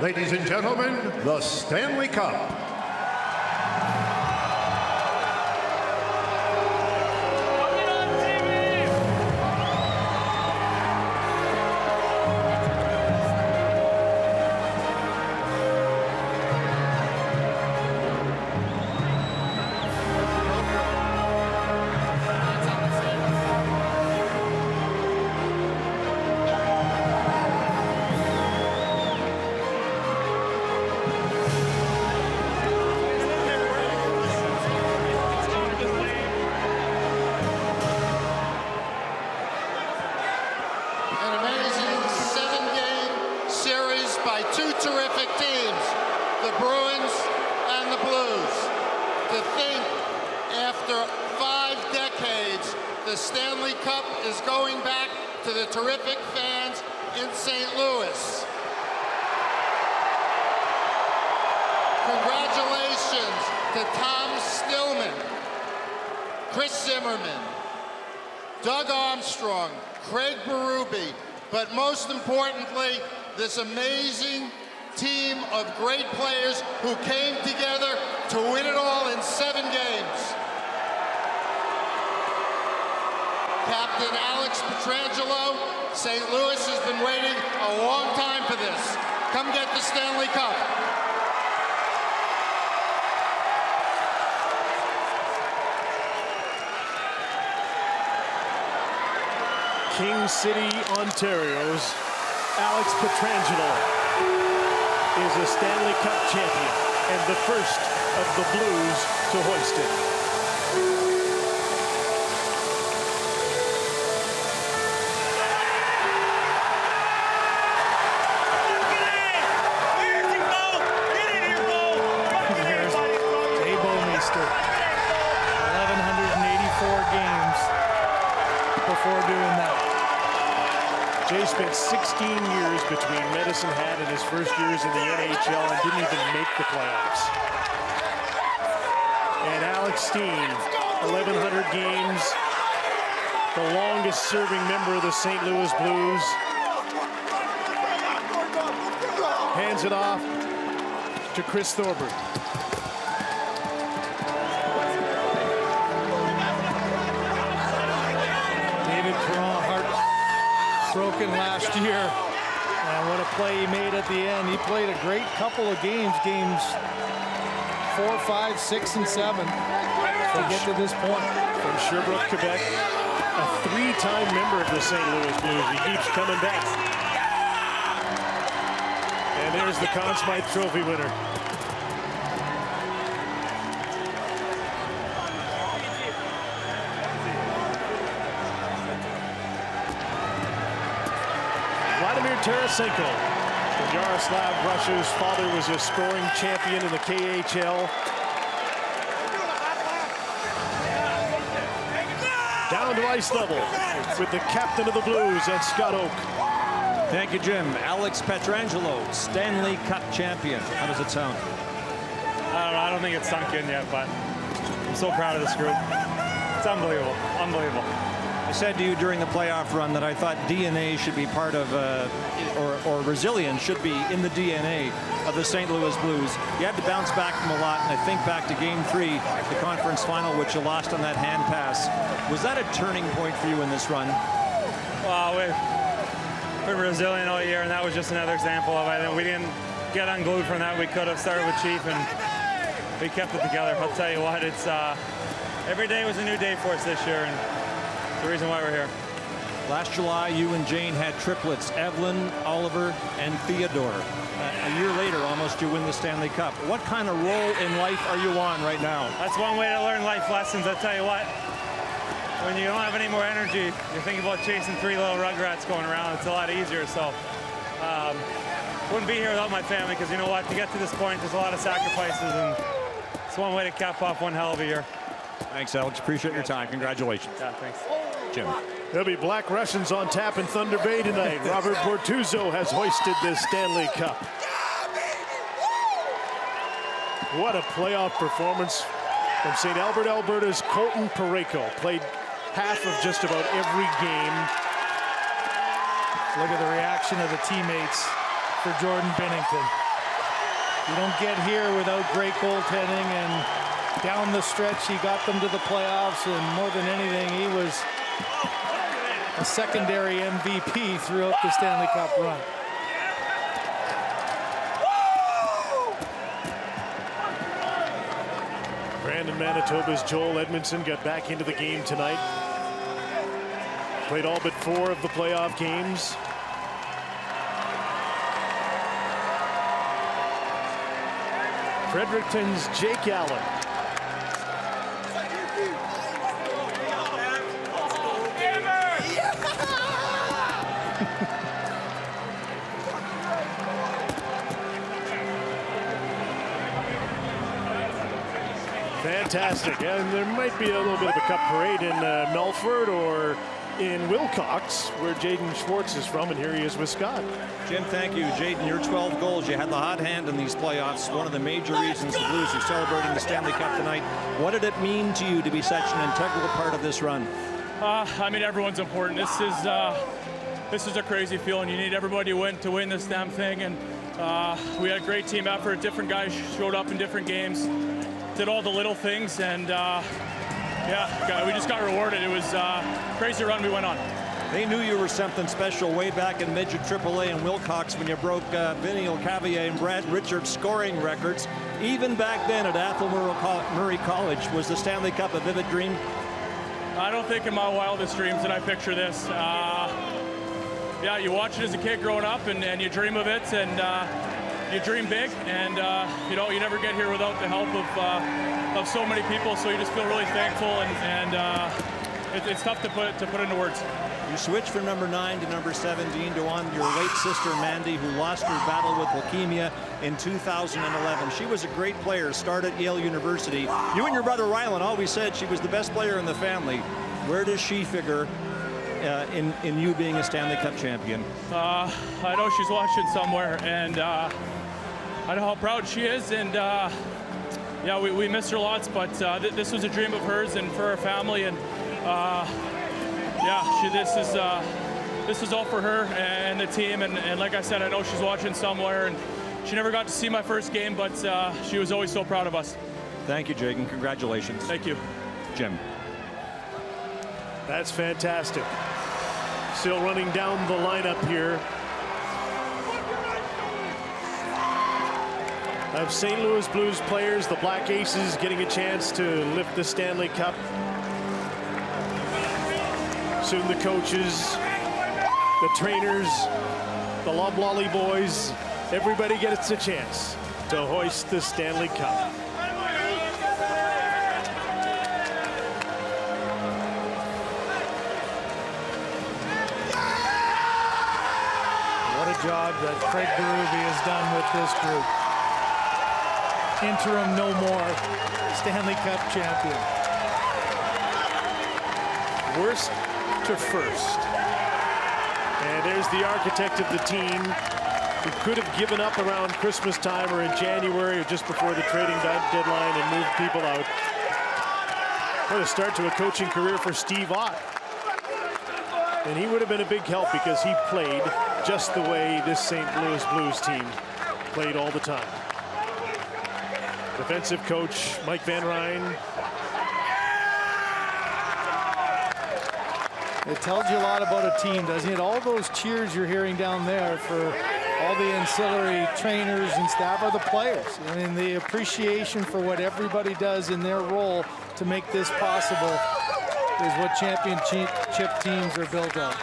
Ladies and gentlemen, the Stanley Cup. By two terrific teams, the Bruins and the Blues. To think, after 5 decades, the Stanley Cup is going back to the terrific fans in St. Louis. Congratulations to Tom Stillman, Chris Zimmerman, Doug Armstrong, Craig Berube, but most importantly, this amazing team of great players who came together to win it all in 7 games. Captain Alex Pietrangelo, St. Louis has been waiting a long time for this. Come get the Stanley Cup. King City, Ontario's Alex Pietrangelo is a Stanley Cup champion and the first of the Blues to hoist it. Here's Jay Bouwmeester, 1,184 games before doing that. Jay spent 16 years between Medicine Hat and his first years in the NHL and didn't even make the playoffs. And Alex Steen, 1,100 games, the longest serving member of the St. Louis Blues. Hands it off to Chris Thorburn. David Perron, broken last year, and what a play he made at the end. He played a great couple of games 4, 5, 6, and 7 to get to this point. From Sherbrooke, Quebec, a 3-time member of the St. Louis Blues. He keeps coming back. And there's the Conn Smythe Trophy winner. Tarasenko, Yaroslav Russia's father, was a scoring champion in the KHL. Down to ice level with the captain of the Blues, and Scott Oak. Thank you, Jim. Alex Pietrangelo, Stanley Cup champion. How does it sound? I don't know. I don't think it's sunk in yet, but I'm so proud of this group. It's unbelievable. Unbelievable. I said to you during the playoff run that I thought DNA should be part of, or resilience should be in the DNA of the St. Louis Blues. You had to bounce back from a lot, and I think back to Game 3, the conference final, which you lost on that hand pass. Was that a turning point for you in this run? Well, we've been resilient all year, and that was just another example of it. We didn't get unglued from that. We could have started with Chief, and we kept it together. I'll tell you what, it's every day was a new day for us this year, and the reason why we're here. Last July, you and Jane had triplets, Evelyn, Oliver, and Theodore. A year later, almost, you win the Stanley Cup. What kind of role in life are you on right now? That's one way to learn life lessons. I'll tell you what, when you don't have any more energy, you're thinking about chasing 3 little rugrats going around. It's a lot easier, so wouldn't be here without my family, because you know what, to get to this point, there's a lot of sacrifices, and it's one way to cap off one hell of a year. Thanks, Alex. Appreciate your time. Congratulations. Yeah, thanks. Jim. There'll be Black Russians on tap in Thunder Bay tonight. Robert Bortuzzo has hoisted the Stanley Cup. What a playoff performance from St. Albert, Alberta's Colton Parayko. Played half of just about every game. Look at the reaction of the teammates for Jordan Binnington. You don't get here without great goaltending, and down the stretch he got them to the playoffs, and more than anything he was a secondary MVP throughout the Stanley Cup run. Brandon, Manitoba's Joel Edmondson got back into the game tonight. Played all but 4 of the playoff games. Fredericton's Jake Allen. Fantastic, and there might be a little bit of a cup parade in Melford or in Wilcox, where Jaden Schwartz is from, and here he is with Scott. Jim, thank you. Jaden, your 12 goals. You had the hot hand in these playoffs. One of the major reasons the Blues are celebrating the Stanley Cup tonight. What did it mean to you to be such an integral part of this run? I mean, everyone's important. This is a crazy feeling. You need everybody to win this damn thing, and we had a great team effort. Different guys showed up in different games, did all the little things, and yeah, we just got rewarded. It was a crazy run we went on. They knew you were something special way back in midget AAA in Wilcox when you broke Vinny Lecavalier and Brad Richards' scoring records. Even back then at Athol Murray College, was the Stanley Cup a vivid dream? I don't think in my wildest dreams did I picture this. Yeah, you watch it as a kid growing up, and you dream of it, and you dream big, and you never get here without the help of so many people. So you just feel really thankful, and it's tough to put into words. You switched from number 9 to number 17 to on your late sister Mandy, who lost her battle with leukemia in 2011. She was a great player, started at Yale University. You and your brother Rylan always said she was the best player in the family. Where does she figure in you being a Stanley Cup champion? I know she's watching somewhere, and I know how proud she is, and yeah, we miss her lots, but this was a dream of hers and for her family, and yeah, this is all for her and the team, and like I said, I know she's watching somewhere, and she never got to see my first game, but she was always so proud of us. Thank you, Jake, and congratulations. Thank you. Jim. That's fantastic. Still running down the lineup here. Of St. Louis Blues players, the Black Aces getting a chance to lift the Stanley Cup. Soon the coaches, the trainers, the Loblolly boys, everybody gets a chance to hoist the Stanley Cup. What a job that Craig Berube has done with this group. Interim no more, Stanley Cup champion. Worst to first. And there's the architect of the team, who could have given up around Christmas time or in January or just before the trading deadline and moved people out. What a start to a coaching career for Steve Ott. And he would have been a big help because he played just the way this St. Louis Blues team played all the time. Defensive coach Mike Van Ryn. It tells you a lot about a team, doesn't it? All those cheers you're hearing down there for all the ancillary trainers and staff are the players. I mean, the appreciation for what everybody does in their role to make this possible is what championship teams are built on.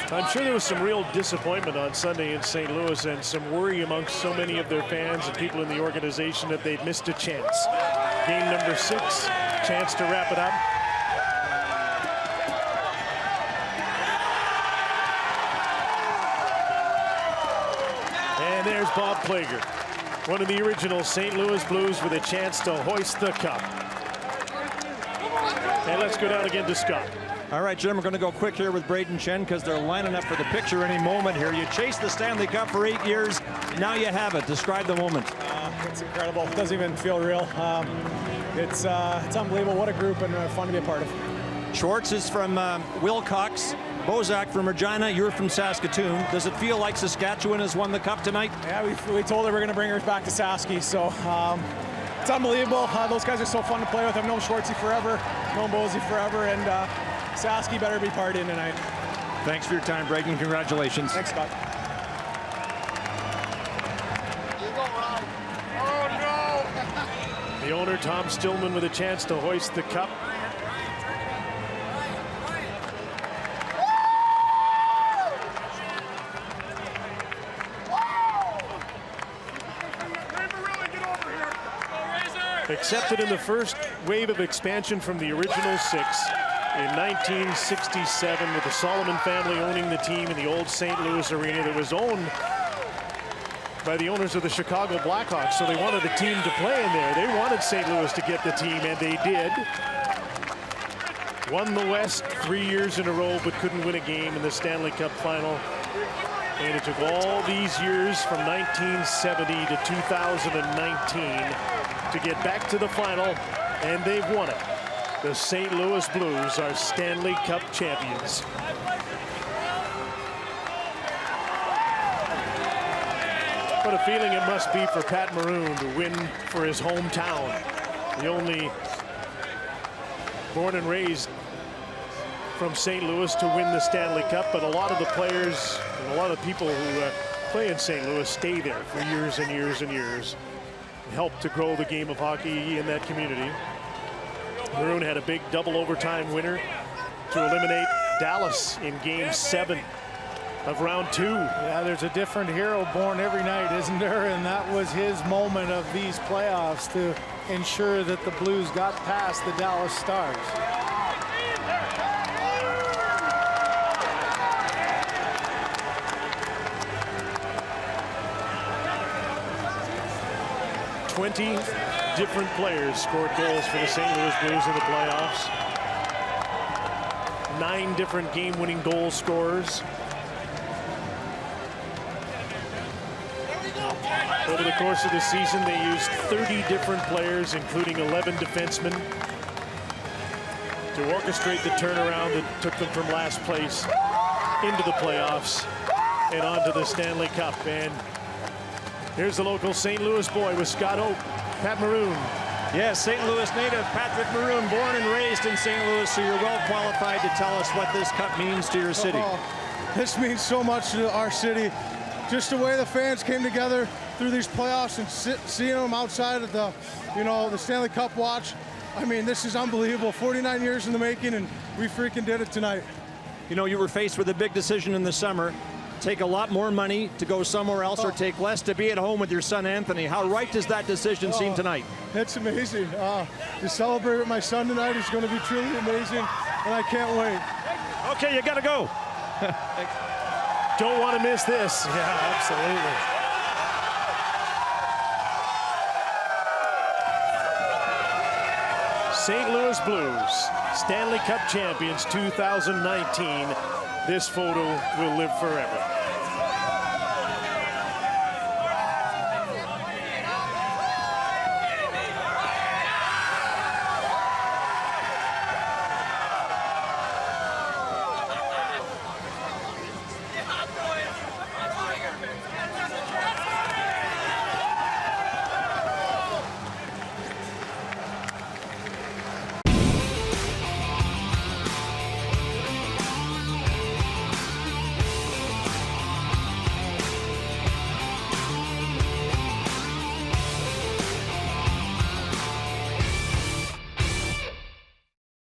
I'm sure there was some real disappointment on Sunday in St. Louis and some worry amongst so many of their fans and people in the organization that they'd missed a chance. Game number 6, chance to wrap it up. And there's Bob Plager, one of the original St. Louis Blues, with a chance to hoist the cup. And let's go down again to Scott. All right, Jim, we're going to go quick here with Braden Chen because they're lining up for the picture any moment here. You chased the Stanley Cup for 8 years. Now you have it. Describe the moment. It's incredible. It doesn't even feel real. It's unbelievable. What a group, and fun to be a part of. Schwartz is from Wilcox. Bozak from Regina. You're from Saskatoon. Does it feel like Saskatchewan has won the Cup tonight? Yeah, we told her we're going to bring her back to Saski, so it's unbelievable. Those guys are so fun to play with. I've known Schwartzy forever, known Bozy forever, and Saski better be partying tonight. Thanks for your time, Braden. Congratulations. Thanks, Scott. The owner, Tom Stillman, with a chance to hoist the cup. Accepted in the first wave of expansion from the original 6 in 1967, with the Solomon family owning the team in the old St. Louis arena that was owned by the owners of the Chicago Blackhawks. So they wanted the team to play in there. They wanted St. Louis to get the team, and they did. Won the West 3 years in a row, but couldn't win a game in the Stanley Cup final. And it took all these years from 1970 to 2019 to get back to the final, and they've won it. The St. Louis Blues are Stanley Cup champions. What a feeling it must be for Pat Maroon to win for his hometown. The only born and raised from St. Louis to win the Stanley Cup, but a lot of the players and a lot of people who play in St. Louis stay there for years and years and years. Helped to grow the game of hockey in that community. Maroon had a big double overtime winner to eliminate Dallas in Game 7 of round 2. Yeah, there's a different hero born every night, isn't there? And that was his moment of these playoffs to ensure that the Blues got past the Dallas Stars. Different players scored goals for the St. Louis Blues in the playoffs. 9 different game-winning goal scorers. Over the course of the season, they used 30 different players, including 11 defensemen, to orchestrate the turnaround that took them from last place into the playoffs and onto the Stanley Cup. And here's the local St. Louis boy with Scott Oak, Pat Maroon. Yes, St. Louis native Patrick Maroon, born and raised in St. Louis, so you're well qualified to tell us what this cup means to your city. This means so much to our city. Just the way the fans came together through these playoffs and seeing them outside of the, the Stanley Cup watch. I mean, this is unbelievable. 49 years in the making, and we freaking did it tonight. You know, you were faced with a big decision in the summer. Take a lot more money to go somewhere else or take less to be at home with your son Anthony. How right does that decision seem tonight? It's amazing. To celebrate with my son tonight is going to be truly amazing, and I can't wait. Okay, you got to go. Don't want to miss this. Yeah, absolutely. St. Louis Blues, Stanley Cup champions 2019. This photo will live forever.